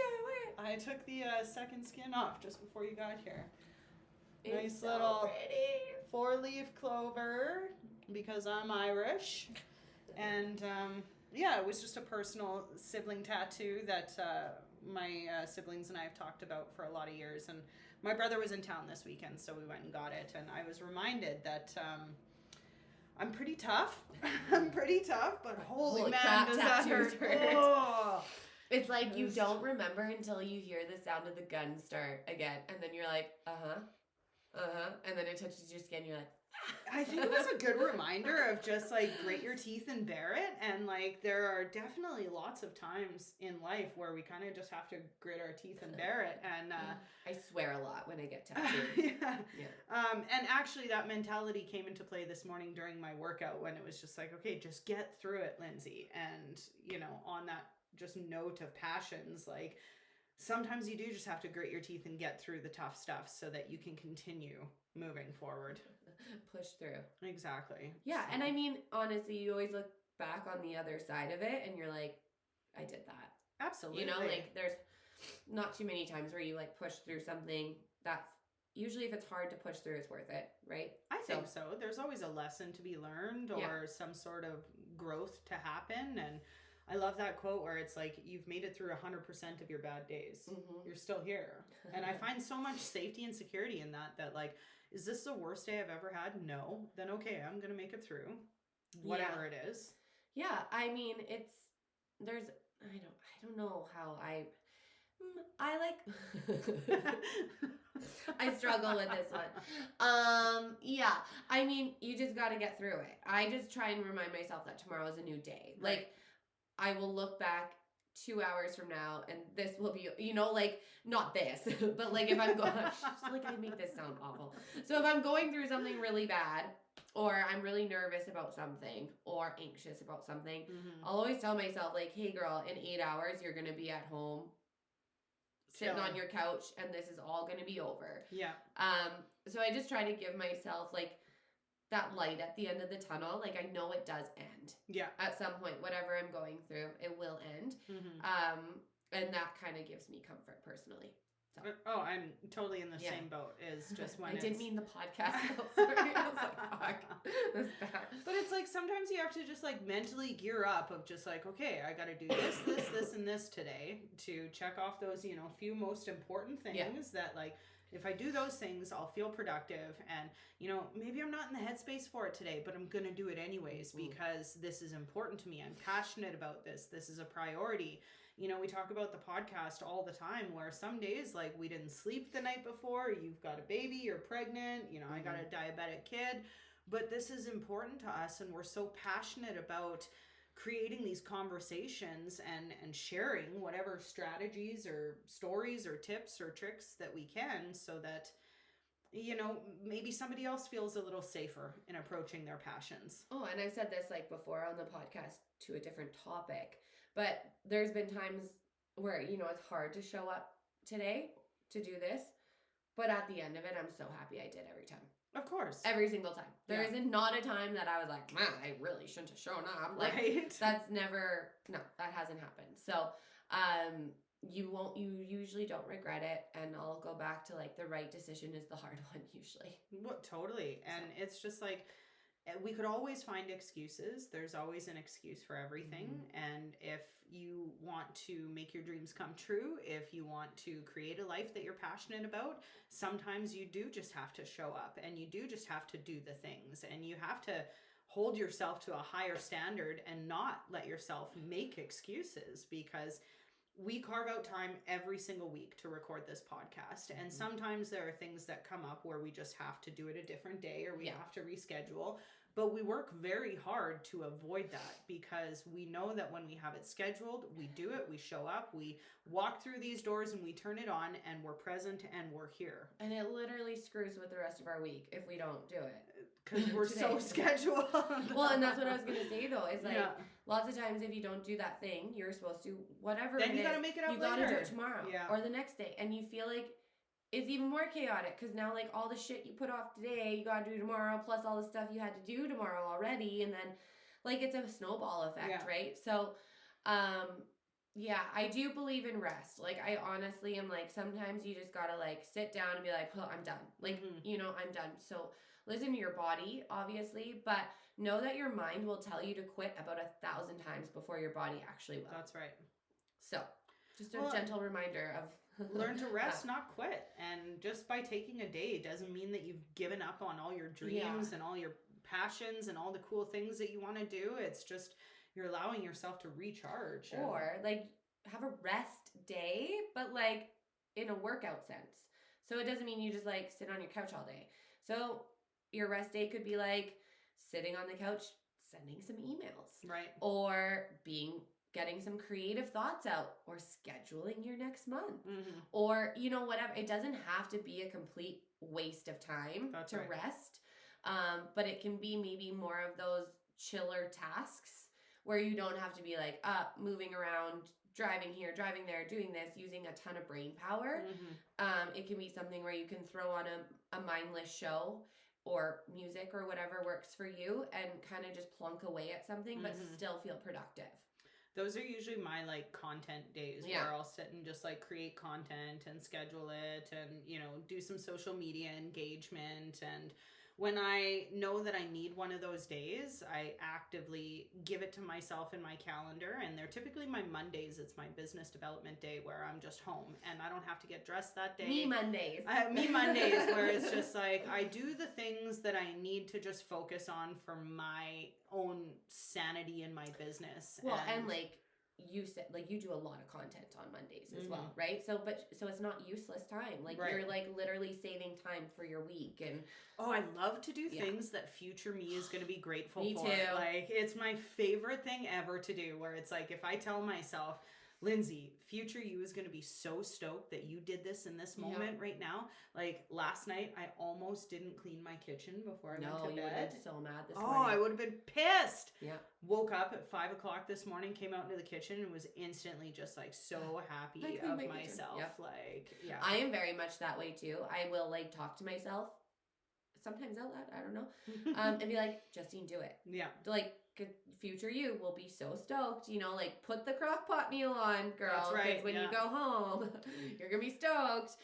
it. I took the second skin off just before you got here. It's nice so little pretty. 4-leaf clover, because I'm Irish. And... yeah, it was just a personal sibling tattoo that my siblings and I have talked about for a lot of years. And my brother was in town this weekend, so we went and got it. And I was reminded that I'm pretty tough. I'm pretty tough, but holy man, crap, does that hurt. Oh. It's like you don't remember until you hear the sound of the gun start again. And then you're like, and then it touches your skin, you're like, I think it was a good reminder of just, like, grit your teeth and bear it. And, like, there are definitely lots of times in life where we kind of just have to grit our teeth and bear it. And I swear a lot when I get tattooed. Yeah. And actually that mentality came into play this morning during my workout, when it was just like, okay, just get through it, Lynsey. And, you know, on that just note of passions, like, sometimes you do just have to grit your teeth and get through the tough stuff so that you can continue moving forward. Push through. Exactly. Yeah, so. And I mean, honestly, you always look back on the other side of it and you're like, I did that. Absolutely. You know, like, there's not too many times where you, like, push through something that's, usually if it's hard to push through, it's worth it, right? I think so. There's always a lesson to be learned or some sort of growth to happen. And I love that quote where it's like, you've made it through 100% of your bad days. Mm-hmm. You're still here. And I find so much safety and security in that, like, is this the worst day I've ever had? No. Then okay, I'm going to make it through. Whatever it is. Yeah, I mean, I don't know how I like, I struggle with this one. Yeah, I mean, you just got to get through it. I just try and remind myself that tomorrow is a new day. Right. Like, I will look back 2 hours from now and this will be, you know, like, not this, but like if I'm going, like, I make this sound awful. So if I'm going through something really bad, or I'm really nervous about something or anxious about something, I'll always tell myself, like, hey girl, in 8 hours, you're going to be at home sitting on your couch and this is all going to be over. Yeah. So I just try to give myself, like, that light at the end of the tunnel. Like, I know it does end. Yeah. At some point, whatever I'm going through, it will end. Mm-hmm. And that kind of gives me comfort personally. So. Oh, I'm totally in the Yeah. same boat. Is just when I didn't mean the podcast. Sorry. I was like, fuck. That's bad. But it's like sometimes you have to just like mentally gear up of just like, okay, I got to do this, and this today to check off those, you know, few most important things that like, if I do those things, I'll feel productive. And, you know, maybe I'm not in the headspace for it today, but I'm going to do it anyways because this is important to me. I'm passionate about this. This is a priority. You know, we talk about the podcast all the time where some days, like, we didn't sleep the night before. You've got a baby, you're pregnant. You know, I got a diabetic kid. But this is important to us, and we're so passionate about creating these conversations and sharing whatever strategies or stories or tips or tricks that we can so that, you know, maybe somebody else feels a little safer in approaching their passions. Oh, and I said this like before on the podcast to a different topic, but there's been times where, you know, it's hard to show up today to do this, but at the end of it, I'm so happy I did every time. Of course. Every single time. There isn't not a time that I was like, man, I really shouldn't have shown up. Like, that's never, no, that hasn't happened. So, you usually don't regret it. And I'll go back to like the right decision is the hard one usually. What, totally. And it's just like, we could always find excuses. There's always an excuse for everything. And if you want to make your dreams come true, if you want to create a life that you're passionate about, sometimes you do just have to show up and you do just have to do the things, and you have to hold yourself to a higher standard and not let yourself make excuses, because we carve out time every single week to record this podcast. And sometimes there are things that come up where we just have to do it a different day or we have to reschedule. But we work very hard to avoid that, because we know that when we have it scheduled, we do it, we show up, we walk through these doors and we turn it on and we're present and we're here. And it literally screws with the rest of our week if we don't do it. Because we're so scheduled. Well, and that's what I was going to say though, is like lots of times if you don't do that thing, you're supposed to, whatever then it you is, got to make it up you later. got to do it tomorrow or the next day. And you feel like it's even more chaotic because now like all the shit you put off today, you got to do tomorrow, plus all the stuff you had to do tomorrow already. And then like it's a snowball effect, right? So, I do believe in rest. Like I honestly am like, sometimes you just got to like sit down and be like, oh, I'm done. Like, you know, I'm done. So listen to your body, obviously, but know that your mind will tell you to quit about 1,000 times before your body actually will. That's right. So just a gentle reminder of learn to rest, not quit. And just by taking a day doesn't mean that you've given up on all your dreams and all your passions and all the cool things that you want to do. It's just you're allowing yourself to recharge. Or like have a rest day, but like in a workout sense. So it doesn't mean you just like sit on your couch all day. So your rest day could be like sitting on the couch, sending some emails. Right. Or getting some creative thoughts out, or scheduling your next month, or, you know, whatever. It doesn't have to be a complete waste of time to rest. But it can be maybe more of those chiller tasks where you don't have to be like up, moving around, driving here, driving there, doing this, using a ton of brain power. It can be something where you can throw on a mindless show or music or whatever works for you and kind of just plunk away at something, but still feel productive. Those are usually my like content days where I'll sit and just like create content and schedule it and, you know, do some social media engagement. And when I know that I need one of those days, I actively give it to myself in my calendar. And they're typically my Mondays. It's my business development day where I'm just home and I don't have to get dressed that day. Me Mondays, where it's just like I do the things that I need to just focus on for my own sanity in my business. Well, and like you said, like you do a lot of content on Mondays as well, right? So it's not useless time. Like you're like literally saving time for your week. And I love to do things that future me is going to be grateful for. Me too. Like it's my favorite thing ever to do, where it's like if I tell myself, Lynsey, future you is going to be so stoked that you did this in this moment right now. Like last night, I almost didn't clean my kitchen before I went to bed. You would have been so mad this morning. I would have been pissed. Yeah. Woke up at 5 o'clock this morning, came out into the kitchen, and was instantly just like so happy of myself. Yep. Like, yeah. I am very much that way too. I will like talk to myself, sometimes out loud, I don't know, and be like, Justine, do it. Yeah. Like, future you will be so stoked, you know, like put the crock pot meal on, girl. That's right, Because when you go home, you're going to be stoked.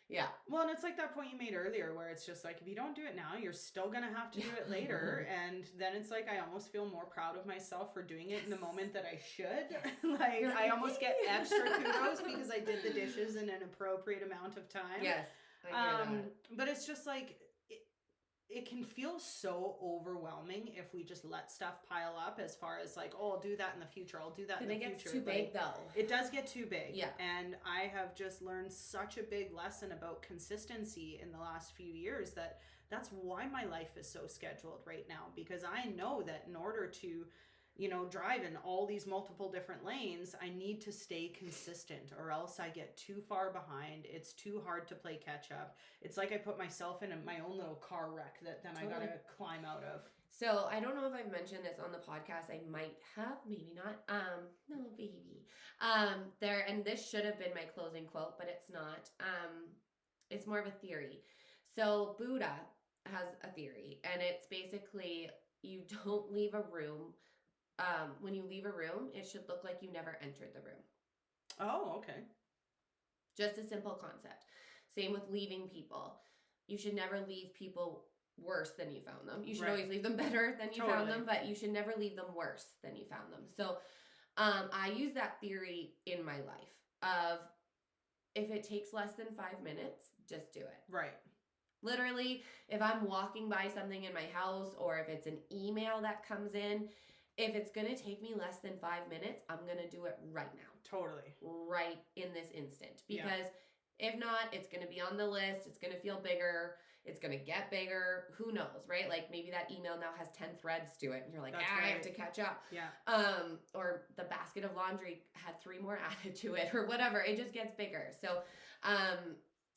Yeah. Well, and it's like that point you made earlier where it's just like, if you don't do it now, you're still going to have to do it later. And then it's like, I almost feel more proud of myself for doing it in the moment that I should. Like, I almost get extra kudos because I did the dishes in an appropriate amount of time. Yes. I hear that. But it's just like, it can feel so overwhelming if we just let stuff pile up as far as like, oh, I'll do that in the future. I'll do that in the future. It gets too big though. It does get too big. Yeah. And I have just learned such a big lesson about consistency in the last few years that's why my life is so scheduled right now, because I know that in order to, you know, drive in all these multiple different lanes, I need to stay consistent or else I get too far behind. It's too hard to play catch up. It's like I put myself in my own little car wreck that then I gotta climb out of. So I don't know if I've mentioned this on the podcast. I might have, maybe not. No, baby. There, and this should have been my closing quote, but it's not. It's more of a theory. So Buddha has a theory, and it's basically you don't leave a room. When you leave a room, it should look like you never entered the room. Oh, okay. Just a simple concept. Same with leaving people. You should never leave people worse than you found them. You should always leave them better than you found them, but you should never leave them worse than you found them. So I use that theory in my life of if it takes less than 5 minutes, just do it. Right. Literally, if I'm walking by something in my house or if it's an email that comes in, if it's going to take me less than 5 minutes, I'm going to do it right now. Totally. Right in this instant. Because if not, it's going to be on the list. It's going to feel bigger. It's going to get bigger. Who knows, right? Like maybe that email now has 10 threads to it and you're like, I have to catch up. Yeah. Or the basket of laundry had 3 more added to it or whatever. It just gets bigger. So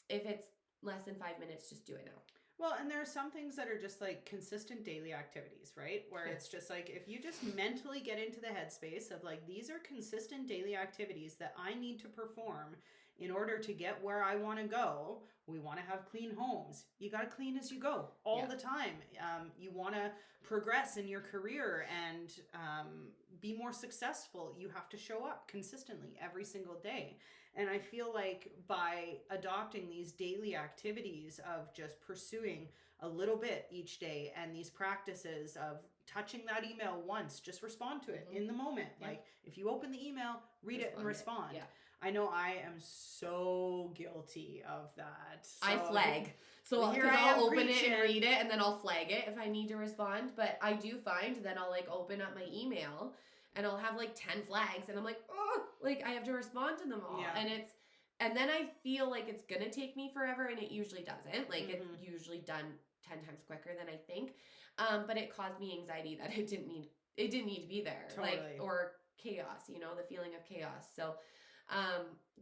if it's less than 5 minutes, just do it now. Well, and there are some things that are just like consistent daily activities, right? Where it's just like, if you just mentally get into the headspace of like, these are consistent daily activities that I need to perform in order to get where I want to go. We want to have clean homes. You got to clean as you go all the time. You want to progress in your career and be more successful. You have to show up consistently every single day. And I feel like by adopting these daily activities of just pursuing a little bit each day and these practices of touching that email once, just respond to it in the moment. Like if you open the email, read it and respond. Yeah. I know I am so guilty of that. So I flag. So I'll open it and read it and then I'll flag it if I need to respond. But I do find that I'll like open up my email and I'll have like 10 flags and I'm like, oh, like I have to respond to them all. Yeah. And then I feel like it's going to take me forever and it usually doesn't. Like it's usually done 10 times quicker than I think. But it caused me anxiety that it didn't need to be there. Totally. Like, or chaos, you know, the feeling of chaos. So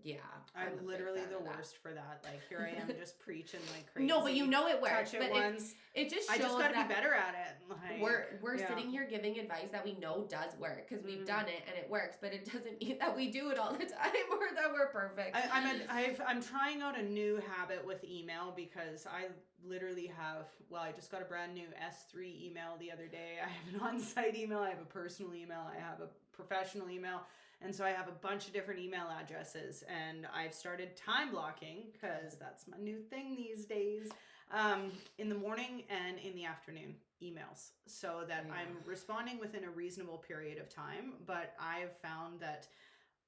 yeah. I'm literally the worst for that. Like here I am just preaching like crazy. No, but you know it works. Touch it once. It just shows I just gotta be better at it. Like, we're sitting here giving advice that we know does work because we've done it and it works, but it doesn't mean that we do it all the time or that we're perfect. I'm trying out a new habit with email because I literally have, I just got a brand new S3 email the other day. I have an on-site email, I have a personal email, I have a professional email. And so I have a bunch of different email addresses and I've started time blocking because that's my new thing these days, in the morning and in the afternoon emails so that I'm responding within a reasonable period of time. But I've found that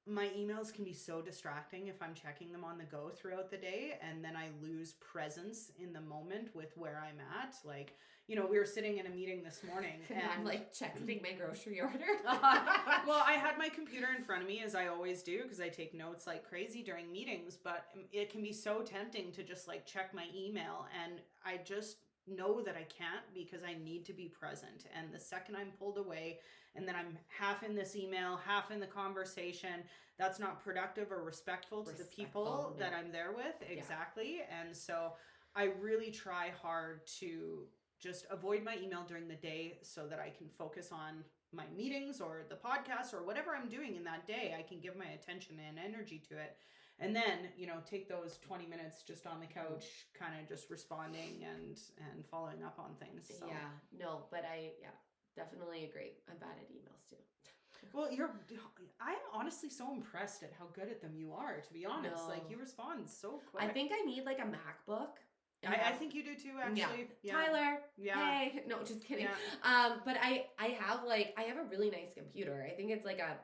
my emails can be so distracting if I'm checking them on the go throughout the day and then I lose presence in the moment with where I'm at. Like, you know, we were sitting in a meeting this morning and I'm like checking my grocery order. Well, I had my computer in front of me as I always do because I take notes like crazy during meetings, but it can be so tempting to just like check my email and I just know that I can't because I need to be present. And the second I'm pulled away and then I'm half in this email, half in the conversation, that's not productive or respectful to the people that I'm there with. Exactly. Yeah. And so I really try hard to just avoid my email during the day so that I can focus on my meetings or the podcast or whatever I'm doing in that day. I can give my attention and energy to it. And then, you know, take those 20 minutes just on the couch, kind of just responding and following up on things. So. Yeah, no, but definitely agree. I'm bad at emails too. Well, I'm honestly so impressed at how good at them you are, to be honest. No. Like, you respond so quick. I think I need like a MacBook. I think you do too, actually. Yeah. Tyler. Yeah. Hey. No, just kidding. Yeah. But I have a really nice computer. I think it's like a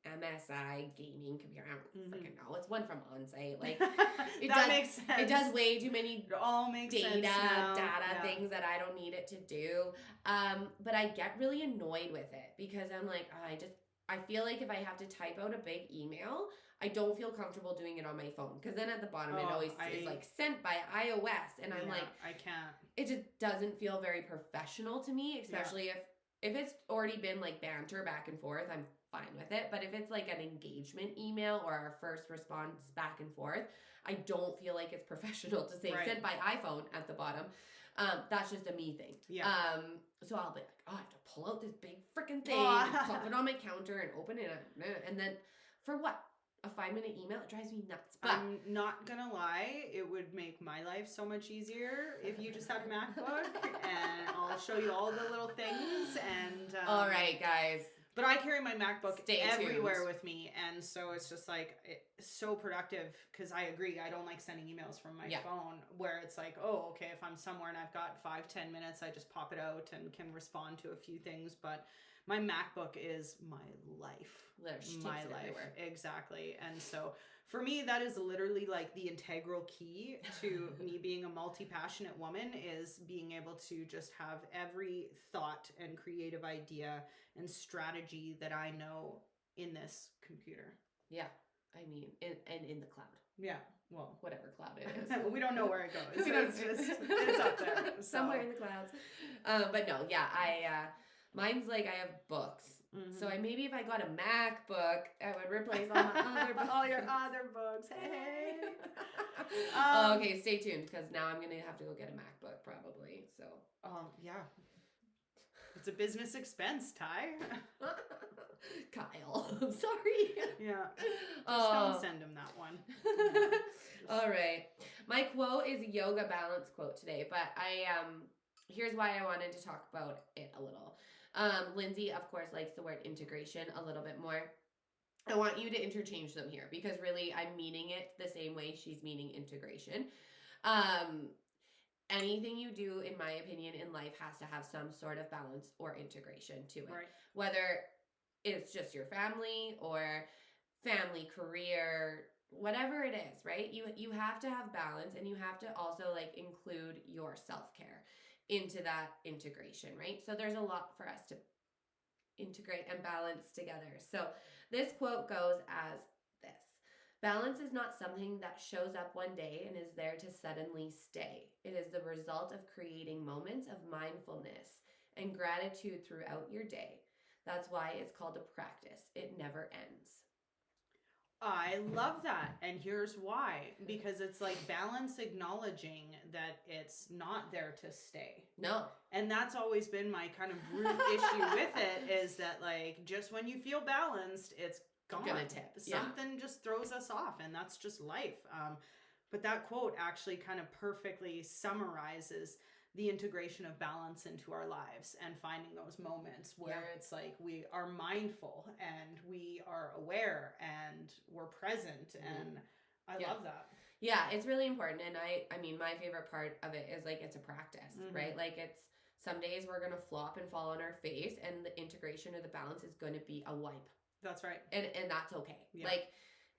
MSI gaming computer. I don't freaking know. It's one from Onsite. Like makes sense. It does way too many it all makes data sense things that I don't need it to do. But I get really annoyed with it because I'm like, I feel like if I have to type out a big email, I don't feel comfortable doing it on my phone because then at the bottom it always is like sent by iOS, and I'm like, I can't. It just doesn't feel very professional to me, especially if it's already been like banter back and forth. I'm fine with it, but if it's like an engagement email or our first response back and forth, I don't feel like it's professional to say sent by iPhone at the bottom. That's just a me thing. Yeah. So I'll be like, I have to pull out this big freaking thing and pop it on my counter and open it up. And then for what? A 5-minute email? It drives me nuts. But I'm not gonna lie, it would make my life so much easier if you just had a MacBook, and I'll show you all the little things. And all right, guys. But I carry my MacBook Stay everywhere tuned. with me, and so it's just like it's so productive because I agree. I don't like sending emails from my phone where it's like, oh, okay, if I'm somewhere and I've got 5-10 minutes, I just pop it out and can respond to a few things. But my MacBook is my life. My life. Everywhere. Exactly. And so for me, that is literally like the integral key to me being a multi-passionate woman, is being able to just have every thought and creative idea and strategy that I know in this computer. Yeah. I mean, in the cloud. Yeah. Well, whatever cloud it is. We don't know where it goes. It's up there. Somewhere in the clouds. But no, yeah, mine's like I have books. Mm-hmm. So maybe if I got a MacBook, I would replace all my other books. All your other books. Hey. Okay, stay tuned because now I'm going to have to go get a MacBook probably. So. Yeah. It's a business expense, Ty. Kyle, I'm sorry. Yeah. Just don't send him that one. All right. My quote is a yoga balance quote today, but here's why I wanted to talk about it a little. Lynsey, of course, likes the word integration a little bit more. I want you to interchange them here because really I'm meaning it the same way she's meaning integration. Anything you do, in my opinion, in life has to have some sort of balance or integration to it. Right. Whether it's just your family or family, career, whatever it is, right? You have to have balance, and you have to also like include your self-care into that integration, right? So there's a lot for us to integrate and balance together. So this quote goes as this: balance is not something that shows up one day and is there to suddenly stay. It is the result of creating moments of mindfulness and gratitude throughout your day. That's why it's called a practice. It never ends. I love that. And here's why. Because it's like balance acknowledging that it's not there to stay. No. And that's always been my kind of root issue with it, is that like just when you feel balanced, it's gone. Gonna tip. Something just throws us off, and that's just life. But that quote actually kind of perfectly summarizes the integration of balance into our lives and finding those moments where it's like we are mindful and we are aware and we're present. And I love that. Yeah, it's really important. And I mean, my favorite part of it is like it's a practice, right? Like it's some days we're going to flop and fall on our face, and the integration or the balance is going to be a wipe. That's right. And that's okay. Yeah. Like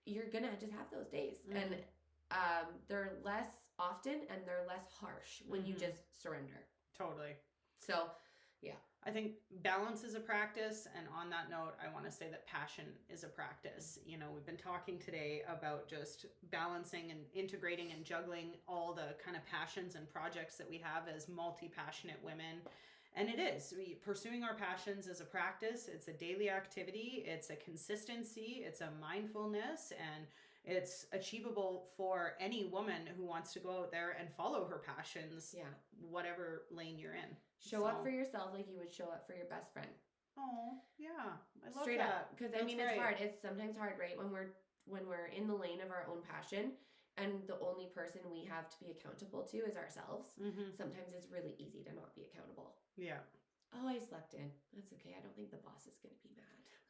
you're going to just have those days. And they're less often and they're less harsh when you just surrender. Totally. So, yeah. I think balance is a practice. And on that note, I want to say that passion is a practice. You know, we've been talking today about just balancing and integrating and juggling all the kind of passions and projects that we have as multi-passionate women. And it is. Pursuing our passions is a practice. It's a daily activity. It's a consistency. It's a mindfulness. And it's achievable for any woman who wants to go out there and follow her passions, whatever lane you're in. Show up for yourself like you would show up for your best friend. Oh, yeah. I love Straight that. Because, I mean, it's hard. It's sometimes hard, right? When we're in the lane of our own passion and the only person we have to be accountable to is ourselves. Sometimes it's really easy to not be accountable. Yeah. Oh, I slept in. That's okay. I don't think the boss is going to be mad.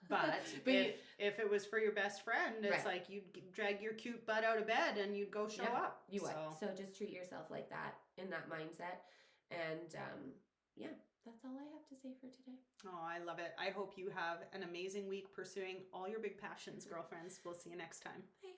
But, But if it was for your best friend, it's Right. like you'd drag your cute butt out of bed and you'd go show Yeah, up. you would. So, So just treat yourself like that, in that mindset. And yeah, that's all I have to say for today. oh, I love it. I hope you have an amazing week pursuing all your big passions, girlfriends. We'll see you next time. Bye.